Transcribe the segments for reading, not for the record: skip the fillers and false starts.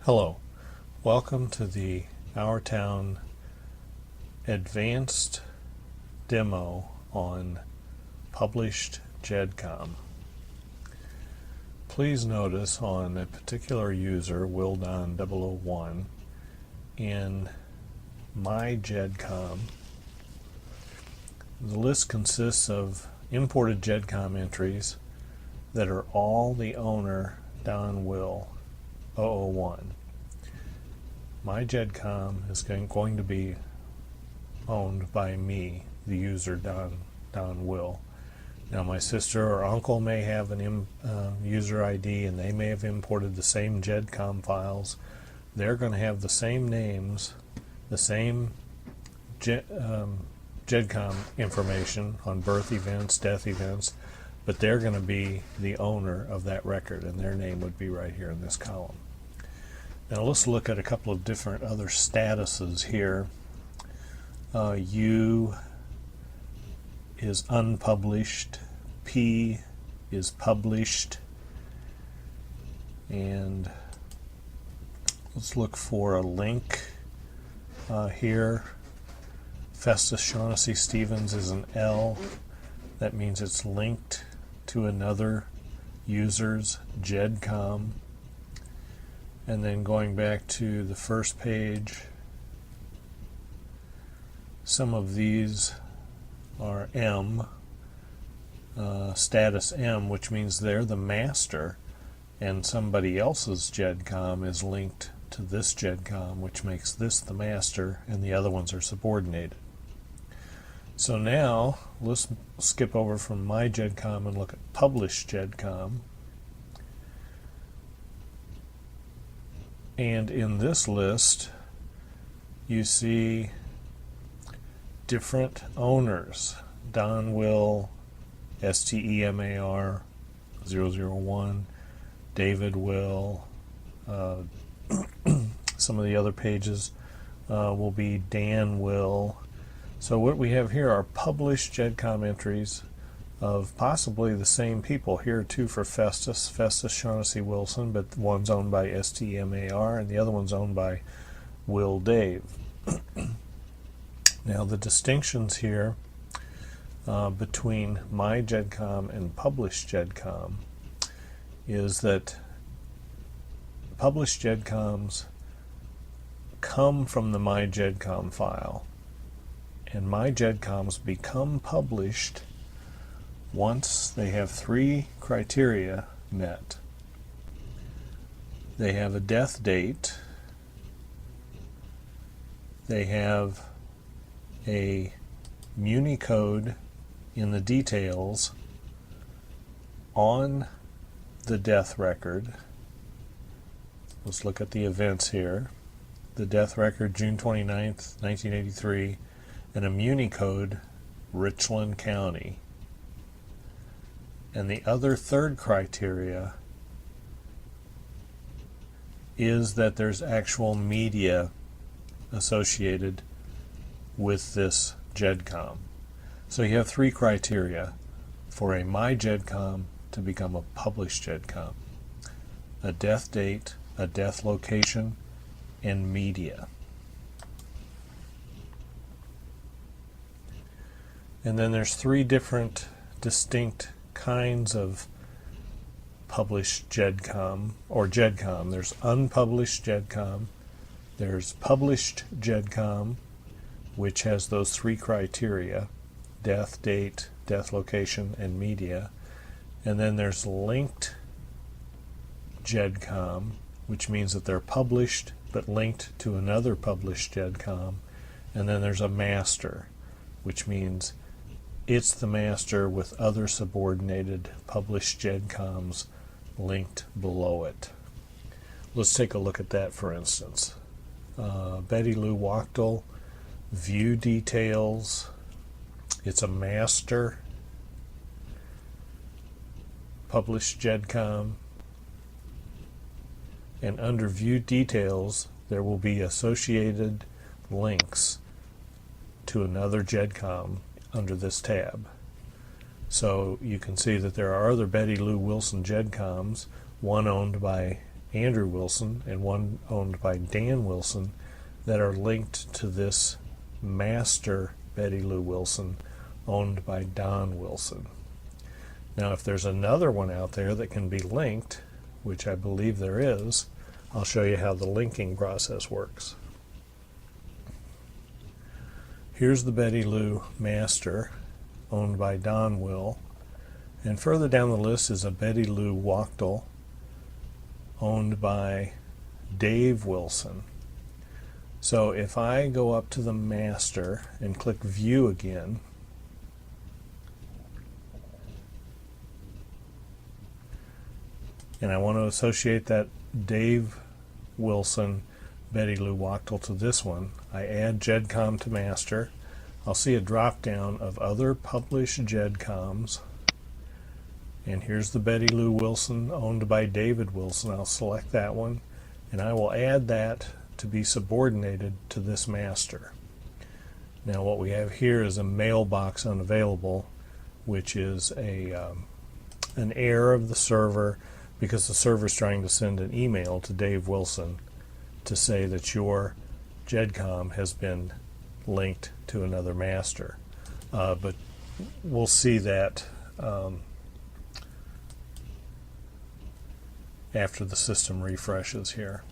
Hello, welcome to the Our Town advanced demo on published Gedcom. Please notice on a particular user, Wildon001, in MyGedcom, the list consists of imported Gedcom entries that are all the owner Don Will 001. MyGedcom is going to be owned by me, the user Don Will. Now my sister or uncle may have an user ID and they may have imported the same Gedcom files. They're going to have the same names, the same Gedcom information on birth events, death events, but they're going to be the owner of that record, and their name would be right here in this column. Now let's look at a couple of different other statuses here. U is unpublished, P is published, and let's look for a link here. Festus Shaughnessy Stevens is an L. That means it's linked to another user's Gedcom. And then going back to the first page, some of these are M, status M, which means they're the master, and somebody else's Gedcom is linked to this Gedcom, which makes this the master, and the other ones are subordinated. So now let's skip over from MyGedcom and look at published Gedcom. And in this list, you see different owners. Don Will, STEMAR 001, David Will. Some of the other pages will be Dan Will. So what we have here are published Gedcom entries of possibly the same people. Here are two for Festus Shaughnessy Wilson, but one's owned by STMAR and the other one's owned by Will Dave. Now the distinctions here between MyGedcom and published Gedcom is that published Gedcoms come from the MyGedcom file, and MyGedcoms become published once they have three criteria met. They have a death date, they have a municode in the details on the death record. Let's look at the events here. The death record, June 29th, 1983, and a municode, Richland County. And the other third criteria is that there's actual media associated with this Gedcom. So you have three criteria for a MyGedcom to become a published Gedcom: a death date, a death location, and media. And then there's three different distinct kinds of published Gedcom or Gedcom. There's unpublished Gedcom, there's published Gedcom, which has those three criteria: death date, death location, and media. And then there's linked Gedcom, which means that they're published but linked to another published Gedcom. And then there's a master, which means it's the master with other subordinated published Gedcoms linked below it. Let's take a look at that, for instance. Betty Lou Wachtel, view details. It's a master published Gedcom. And under view details, there will be associated links to another Gedcom under this tab. So you can see that there are other Betty Lou Wilson Gedcoms, one owned by Andrew Wilson and one owned by Dan Wilson that are linked to this master Betty Lou Wilson owned by Don Wilson. Now, if there's another one out there that can be linked, which I believe there is, I'll show you how the linking process works. Here's the Betty Lou master owned by Don Will, and further down the list is a Betty Lou Wachtel owned by Dave Wilson. So if I go up to the master and click view again, and I want to associate that Dave Wilson Betty Lou Wachtel to this one, I add Gedcom to master. I'll see a drop down of other published Gedcoms, and here's the Betty Lou Wilson owned by David Wilson. I'll select that one, and I will add that to be subordinated to this master. Now what we have here is a mailbox unavailable, which is an error of the server because the server is trying to send an email to Dave Wilson to say that your Gedcom has been linked to another master. But we'll see that after the system refreshes here.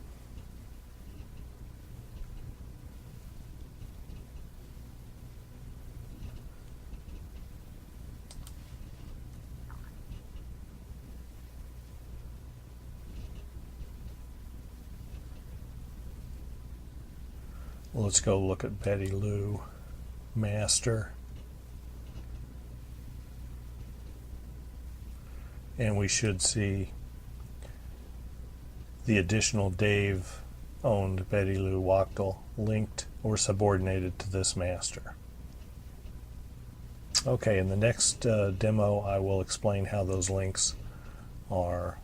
Let's go look at Betty Lou master, and we should see the additional Dave owned Betty Lou Wachtel linked or subordinated to this master. Okay, in the next demo I will explain how those links are